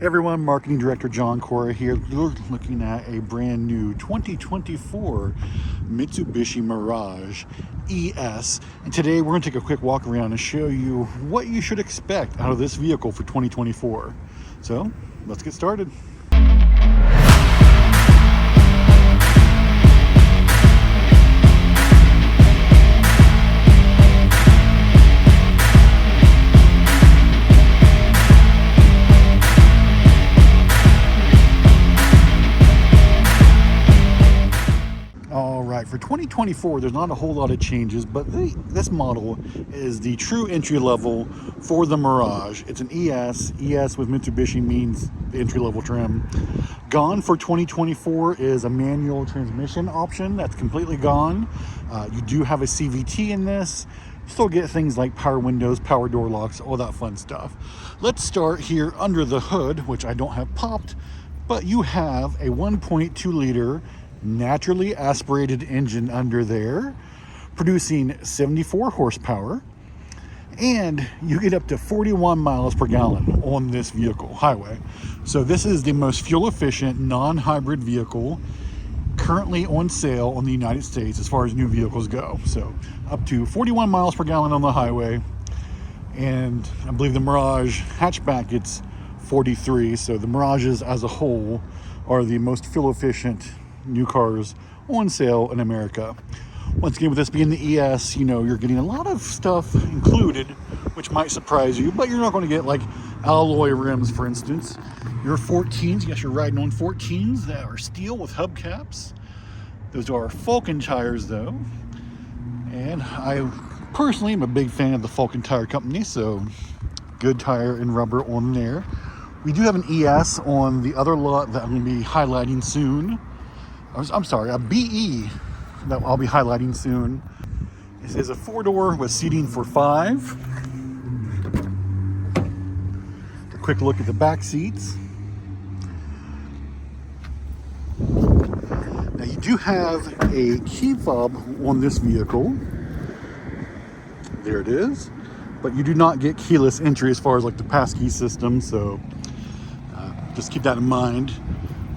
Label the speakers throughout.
Speaker 1: Hey everyone, Marketing Director John Cora here, looking at a brand new 2024 Mitsubishi Mirage ES. And today we're going to take a quick walk around and show you what you should expect out of this vehicle for 2024. So let's get started. For 2024, there's not a whole lot of changes, but this model is the true entry level for the Mirage. It's an ES. ES with Mitsubishi means the entry level trim. Gone for 2024 is a manual transmission option. That's completely gone. You do have a CVT in this. You still get things like power windows, power door locks, all that fun stuff. Let's start here under the hood, which I don't have popped, but you have a 1.2 liter naturally aspirated engine under there, producing 74 horsepower, and you get up to 41 miles per gallon on this vehicle highway. So this is the most fuel efficient non-hybrid vehicle currently on sale on the United States as far as new vehicles go. So up to 41 miles per gallon on the highway, and I believe the Mirage hatchback it's 43. So the Mirages as a whole are the most fuel efficient new cars on sale in America. Once again, with this being the ES, you know, you're getting a lot of stuff included, which might surprise you, but you're not going to get like alloy rims, for instance. Your 14s, yes, you're riding on 14s that are steel with hubcaps. Those are Falcon tires though, and I personally am a big fan of the Falcon tire company, so good tire and rubber on there. We do have an ES on the other lot that I'm going to be highlighting soon. I'm sorry, a BE that I'll be highlighting soon. This is a 4-door with seating for 5. A quick look at the back seats. Now you do have a key fob on this vehicle. There it is. But you do not get keyless entry as far as like the passkey system, so just keep that in mind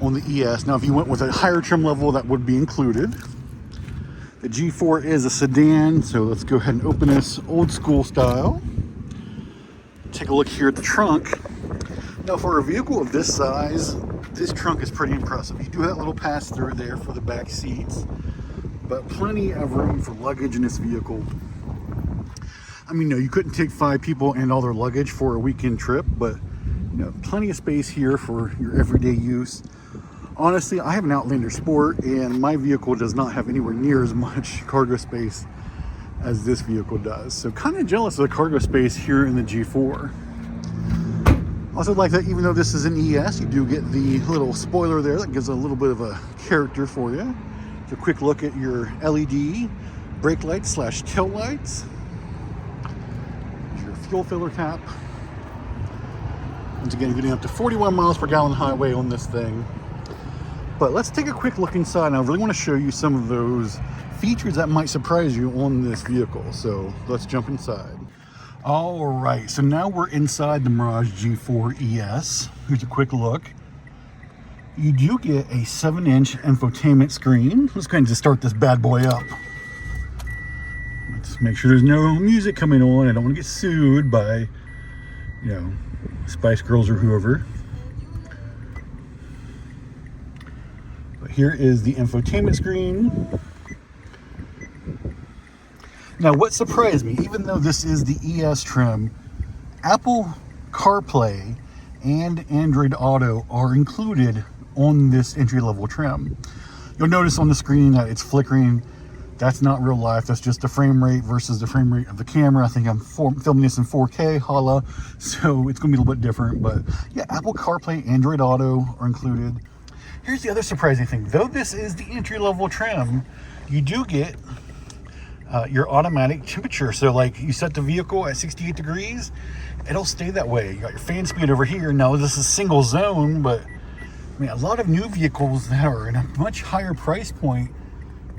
Speaker 1: on the ES. Now if you went with a higher trim level, that would be included. The G4 is a sedan, so let's go ahead and open this old school style. Take a look here at the trunk. Now for a vehicle of this size, this trunk is pretty impressive. You do have a little pass through there for the back seats, but plenty of room for luggage in this vehicle. I mean, no, you couldn't take 5 people and all their luggage for a weekend trip, but you know, plenty of space here for your everyday use. Honestly, I have an Outlander Sport, and my vehicle does not have anywhere near as much cargo space as this vehicle does. So kind of jealous of the cargo space here in the G4. Also like that, even though this is an ES, you do get the little spoiler there that gives a little bit of a character for you. So a quick look at your LED brake lights / tail lights. Here's your fuel filler cap. Once again, getting up to 41 miles per gallon highway on this thing. But let's take a quick look inside, and I really want to show you some of those features that might surprise you on this vehicle. So let's jump inside. All right, so now we're inside the Mirage G4 ES. Here's a quick look. You do get a 7-inch infotainment screen. Let's go ahead and just start this bad boy up. Let's make sure there's no music coming on. I don't want to get sued by, you know, Spice Girls or whoever. But here is the infotainment screen. Now what surprised me, even though this is the ES trim, Apple CarPlay and Android Auto are included on this entry-level trim. You'll notice on the screen that it's flickering. That's not real life. That's just the frame rate versus the frame rate of the camera. I think I'm filming this in 4K, holla. So it's gonna be a little bit different, but yeah, Apple CarPlay, Android Auto are included. Here's the other surprising thing. Though this is the entry-level trim, you do get your automatic temperature. So like you set the vehicle at 68 degrees, it'll stay that way. You got your fan speed over here. Now this is single zone, but I mean, a lot of new vehicles that are in a much higher price point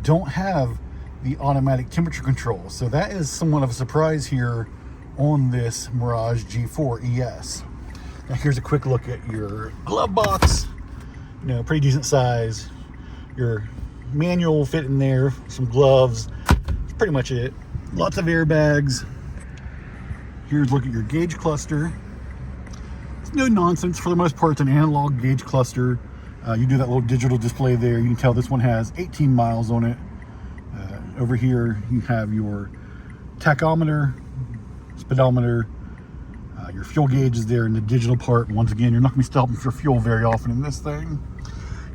Speaker 1: don't have the automatic temperature control. So that is somewhat of a surprise here on this Mirage G4 ES. Now here's a quick look at your glove box. You know, pretty decent size. Your manual will fit in there, some gloves. That's pretty much it. Lots of airbags. Here's a look at your gauge cluster. It's no nonsense. For the most part, it's an analog gauge cluster. You do that little digital display there. You can tell this one has 18 miles on it. Over here, you have your tachometer, speedometer, your fuel gauge is there in the digital part. Once again, you're not going to be stopping for fuel very often in this thing.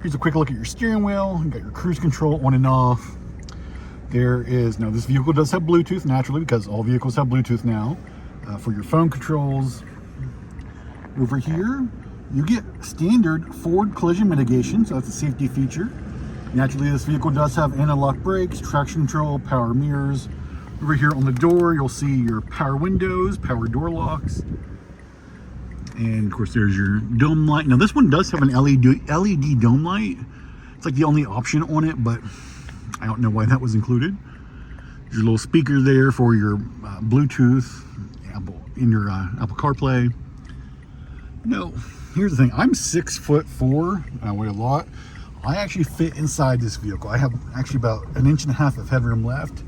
Speaker 1: Here's a quick look at your steering wheel. You got your cruise control on and off. There is, now this vehicle does have Bluetooth naturally because all vehicles have Bluetooth now. For your phone controls. Over here, you get standard forward collision mitigation, so that's a safety feature. Naturally, this vehicle does have anti-lock brakes, traction control, power mirrors. Over here on the door, you'll see your power windows, power door locks. And of course, there's your dome light. Now this one does have an LED dome light. It's like the only option on it, but I don't know why that was included. There's your little speaker there for your Bluetooth, in your Apple CarPlay. No, here's the thing. I'm 6'4". I weigh a lot. I actually fit inside this vehicle. I have actually about 1.5 inches of headroom left.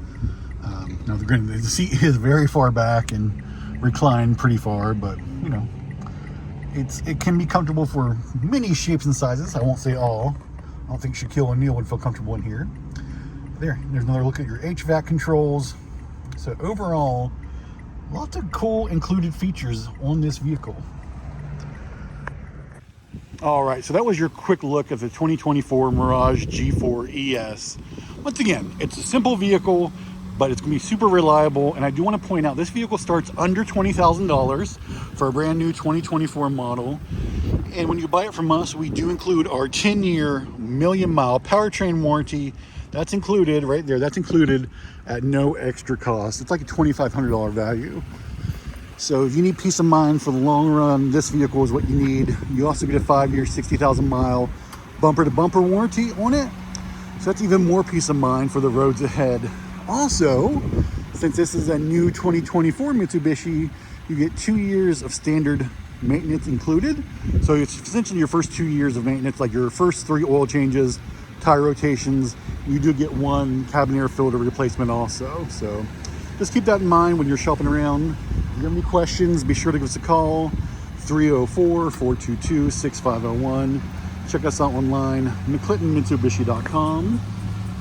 Speaker 1: Now, the seat is very far back and reclined pretty far, but you know, it can be comfortable for many shapes and sizes. I won't say all. I don't think Shaquille O'Neal would feel comfortable in here. There's another look at your HVAC controls. So overall, lots of cool included features on this vehicle. All right, so that was your quick look at the 2024 Mirage G4 ES. Once again, it's a simple vehicle, but it's gonna be super reliable. And I do wanna point out, this vehicle starts under $20,000 for a brand new 2024 model. And when you buy it from us, we do include our 10-year, million-mile powertrain warranty. That's included right there. That's included at no extra cost. It's like a $2,500 value. So if you need peace of mind for the long run, this vehicle is what you need. You also get a 5-year, 60,000 mile bumper to bumper warranty on it. So that's even more peace of mind for the roads ahead. Also, since this is a new 2024 Mitsubishi, you get 2 years of standard maintenance included. So it's essentially your first 2 years of maintenance, like your first 3 oil changes, tire rotations. You do get 1 cabin air filter replacement also. So just keep that in mind when you're shopping around. If you have any questions, be sure to give us a call, 304-422-6501. Check us out online, McClintonMitsubishi.com,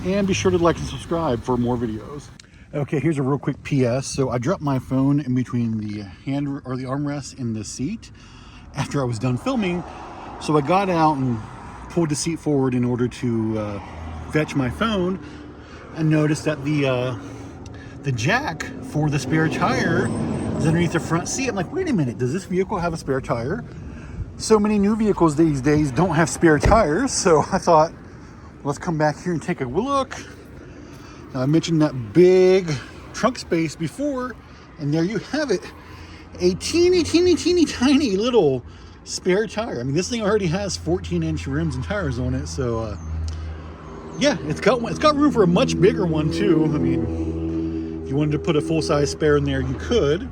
Speaker 1: and be sure to like and subscribe for more videos. Okay, here's a real quick PS. So I dropped my phone in between the the armrest in the seat after I was done filming. So I got out and pulled the seat forward in order to fetch my phone, and noticed that the jack for the spare tire is underneath the front seat. I'm like, wait a minute, does this vehicle have a spare tire? So many new vehicles these days don't have spare tires, so I thought, let's come back here and take a look. Now, I mentioned that big trunk space before, and there you have it. A teeny tiny little spare tire. I mean, this thing already has 14-inch rims and tires on it, so yeah, it's got room for a much bigger one too. I mean, if you wanted to put a full-size spare in there, you could.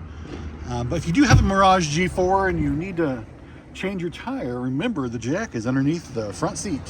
Speaker 1: But if you do have a Mirage G4 and you need to change your tire, remember the jack is underneath the front seat.